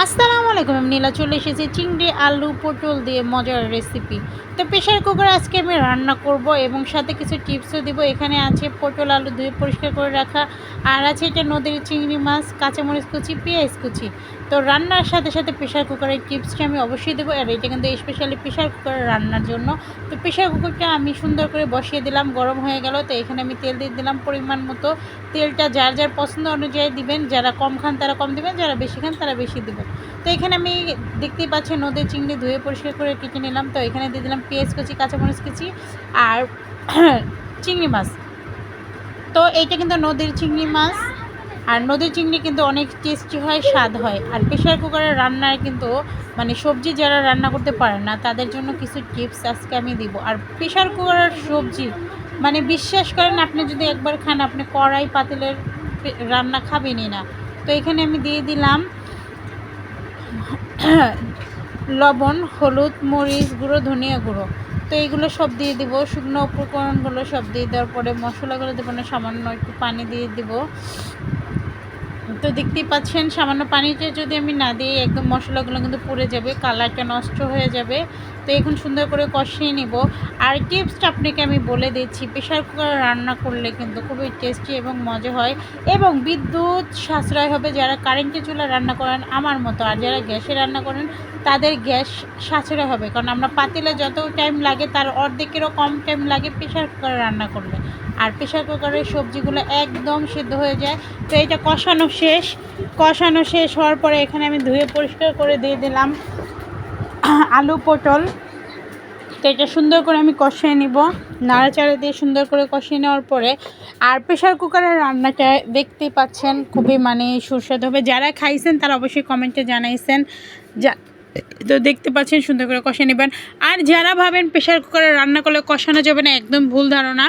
আসসালামু আলাইকুম। আমি নীলা চলে এসেছি চিংড়ি আলু পটল দিয়ে মজার রেসিপি। তো প্রেশার কুকারে আজকে আমি রান্না করব এবং সাথে কিছু টিপসও দিব। এখানে আছে পটল আলু ধুয়ে পরিষ্কার করে রাখা, আর আছে এটা নদীর চিংড়ি মাছ, কাঁচামরিচ কুচি, পেঁয়াজ কুচি। তো রান্নার সাথে সাথে প্রেশার কুকারের টিপসটা আমি অবশ্যই দেবো, আর এটা কিন্তু স্পেশালি প্রেশার কুকারে রান্নার জন্য। তো প্রেশার কুকারটা আমি সুন্দর করে বসিয়ে দিলাম, গরম হয়ে গেল। তো এখানে আমি তেল দিয়ে দিলাম পরিমাণ মতো। তেলটা যার যার পছন্দ অনুযায়ী দিবেন, যারা কম খান তারা কম দিবেন, যারা বেশি খান তারা বেশি দেবেন। তো এখানে আমি দেখতেই পাচ্ছি নদীর চিংড়ি ধুয়ে পরিষ্কার করে কেটে নিলাম। তো এখানে দিয়ে দিলাম পেঁয়াজ কুচি, কাঁচামরিচ কুচি আর চিংড়ি মাছ। তো এইটা কিন্তু নদীর চিংড়ি মাছ, আর নদীর চিংড়ি কিন্তু অনেক টেস্টি হয়, স্বাদ হয়। আর প্রেশার কুকারের রান্নায় কিন্তু মানে সবজি যারা রান্না করতে পারেন না তাদের জন্য কিছু টিপস আজকে আমি দিব। আর প্রেশার কুকারের সবজি মানে বিশ্বাস করেন, আপনি যদি একবার খান আপনি কড়াই পাতিলের রান্না খাবেনই না। তো এখানে আমি দিয়ে দিলাম লবণ, হলুদ, মরিচ গুঁড়ো, ধনিয়া গুঁড়ো। তো এইগুলো সব দিয়ে দিব, শুকনো উপকরণগুলো সব দিয়ে দেওয়ার পরে মশলাগুলো দেবো না, সামান্য একটু পানি দিয়ে দিব। তো দেখতেই পাচ্ছেন সামান্য পানিতে যদি আমি না দিই একদম মশলাগুলো কিন্তু পুড়ে যাবে, কালারটা নষ্ট হয়ে যাবে। তো এখন সুন্দর করে কষিয়ে নিব। আর টিপসটা আপনাকে আমি বলে দিচ্ছি, প্রেশার কুকারে রান্না করলে কিন্তু খুবই টেস্টি এবং মজা হয় এবং বিদ্যুৎ সাশ্রয় হবে যারা কারেন্টের চুলা রান্না করেন আমার মতো। আর যারা গ্যাসে রান্না করেন তাদের গ্যাস সাশ্রয় হবে, কারণ আমরা পাতিলে যত টাইম লাগে তার অর্ধেকেরও কম টাইম লাগে প্রেশার কুকারে রান্না করলে। আর প্রেশার কুকারের সবজিগুলো একদম সিদ্ধ হয়ে যায়। তো এটা কষানো শেষ হওয়ার পরে এখানে আমি ধুয়ে পরিষ্কার করে দিয়ে দিলাম আলু পটল। তো এটা সুন্দর করে আমি কষিয়ে নিব, নাড়াচাড়া দিয়ে সুন্দর করে কষিয়ে নেওয়ার পরে। আর প্রেশার কুকারের রান্নাটা দেখতেই পাচ্ছেন খুবই মানে সুস্বাদু হবে। যারা খাইছেন তারা অবশ্যই কমেন্টে জানাইছেন। তো দেখতে পাচ্ছেন সুন্দর করে কষিয়ে নেবেন। আর যারা ভাবেন প্রেশার কুকারে রান্না করলে কষানো যাবে না, একদম ভুল ধারণা।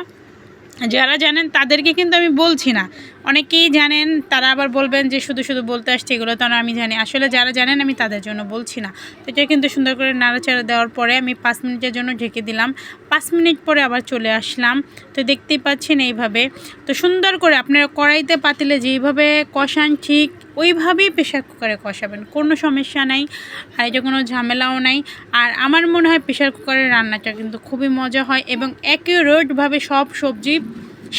যারা জানেন তাদেরকে কিন্তু আমি বলছি না, অনেকেই জানেন তারা আবার বলবেন যে শুধু শুধু বলতে আসছে, এগুলো তো আমি জানি। আসলে যারা জানেন আমি তাদের জন্য বলছি না। তো এটা কিন্তু সুন্দর করে নাড়াচাড়া দেওয়ার পরে আমি 5 মিনিটের জন্য ঢেকে দিলাম। 5 মিনিট পরে আবার চলে আসলাম। তো দেখতেই পাচ্ছেন এইভাবে। তো সুন্দর করে আপনারা কড়াইতে পাতিলে যেইভাবে কষান ঠিক ওইভাবেই প্রেশার কুকারে কষাবেন, কোনো সমস্যা নাই। আর এটা কোনো ঝামেলাও নাই। আর আমার মনে হয় প্রেশার কুকারের রান্নাটা কিন্তু খুবই মজা হয় এবং অ্যাকিউরেটভাবে সব সবজি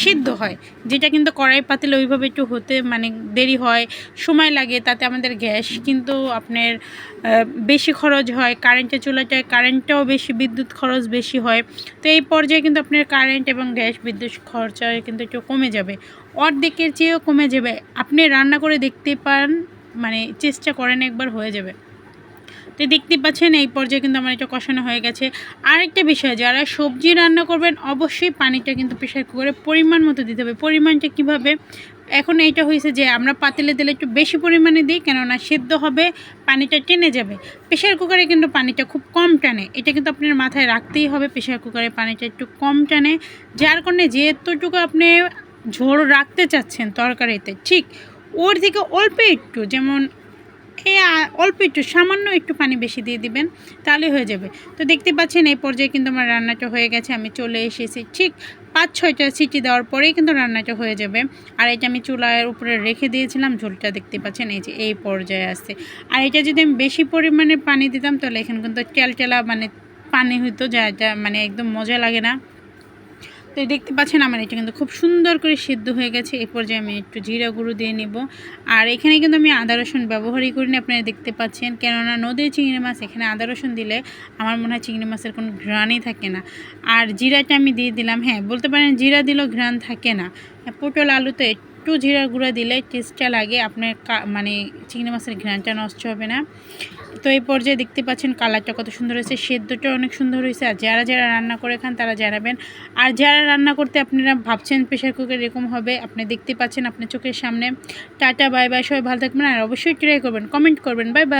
সিদ্ধ হয়, যেটা কিন্তু কড়াই পাতিলে ওইভাবে একটু হতে মানে দেরি হয়, সময় লাগে। তাতে আমাদের গ্যাস কিন্তু আপনার বেশি খরচ হয়, কারেন্টের চুলাটায় কারেন্টটাও বেশি, বিদ্যুৎ খরচ বেশি হয়। তো এই পর্যায়ে কিন্তু আপনার কারেন্ট এবং গ্যাস বিদ্যুৎ খরচা কিন্তু একটু কমে যাবে, অর্ধেকের চেয়েও কমে যাবে। আপনি রান্না করে দেখতে পান, মানে চেষ্টা করেন একবার, হয়ে যাবে। তো দেখতে পাচ্ছেন এই পর্যায়ে কিন্তু আমার এটা কষানো হয়ে গেছে। আরেকটা বিষয়, যারা সবজি রান্না করবেন অবশ্যই পানিটা কিন্তু প্রেশার কুকারে পরিমাণ মতো দিতে হবে। পরিমাণটা কিভাবে, এখন এইটা হয়েছে যে আমরা পাতিলে দিলে একটু বেশি পরিমাণে দিই, কেননা সেদ্ধ হবে, পানিটা টেনে যাবে। প্রেশার কুকারে কিন্তু পানিটা খুব কম টানে, এটা কিন্তু আপনার মাথায় রাখতেই হবে। প্রেশার কুকারে পানিটা একটু কম টানে, যার কারণে যেহেতুটুকু আপনি ঝোল রাখতে চাচ্ছেন তরকারিতে, ঠিক ওর থেকে অল্প একটু, যেমন অল্প একটু সামান্য একটু পানি বেশি দিয়ে দিবেন, তাহলে হয়ে যাবে। তো দেখতে পাচ্ছেন এই পর্যায়ে কিন্তু আমার রান্নাটা হয়ে গেছে। আমি চলে এসেছি, ঠিক 5-6টা সিটি দেওয়ার পরেই কিন্তু রান্নাটা হয়ে যাবে। আর এটা আমি চুলার উপরে রেখে দিয়েছিলাম, ঝোলটা দেখতে পাচ্ছেন এই যে এই পর্যায়ে আসছে। আর এটা যদি আমি বেশি পরিমাণে পানি দিতাম তাহলে এখানে কিন্তু টেলটেলা মানে পানি হইতো, যা মানে একদম মজা লাগে না। তো দেখতে পাচ্ছেন আমার এটা কিন্তু খুব সুন্দর করে সিদ্ধ হয়ে গেছে। এই পর্যায়ে আমি একটু জিরা গুঁড়ো দিয়ে নেব। আর এখানে কিন্তু আমি আদা রসুন ব্যবহারই করি না, আপনারা দেখতে পাচ্ছেন, কেননা নদীর চিংড়ি মাছ, এখানে আদা রসুন দিলে আমার মনে হয় চিংড়ি মাছের কোনো ঘ্রাণই থাকে না। আর জিরাটা আমি দিয়ে দিলাম, হ্যাঁ বলতে পারেন জিরা দিলেও ঘ্রাণ থাকে না। পটল আলুতে একটু জিরা গুঁড়া দিলে টেস্টটা লাগে, আপনার মানে চিংড়ি মাছের ঘ্রাণটা নষ্ট হবে না। তো এই পর্যায়ে দেখতে পাচ্ছেন কালারটা কত সুন্দর হয়েছে, সেদ্ধটা অনেক সুন্দর হয়েছে। আর যারা যারা রান্না করে খান তারা জানাবেন। আর যারা রান্না করতে আপনারা ভাবছেন প্রেশার কুকার এরকম হবে, আপনি দেখতে পাচ্ছেন আপনার চোখের সামনে। টাটা, বাই বাই, সবাই ভালো থাকবেন। আর অবশ্যই ট্রাই করবেন, কমেন্ট করবেন। Bye bye.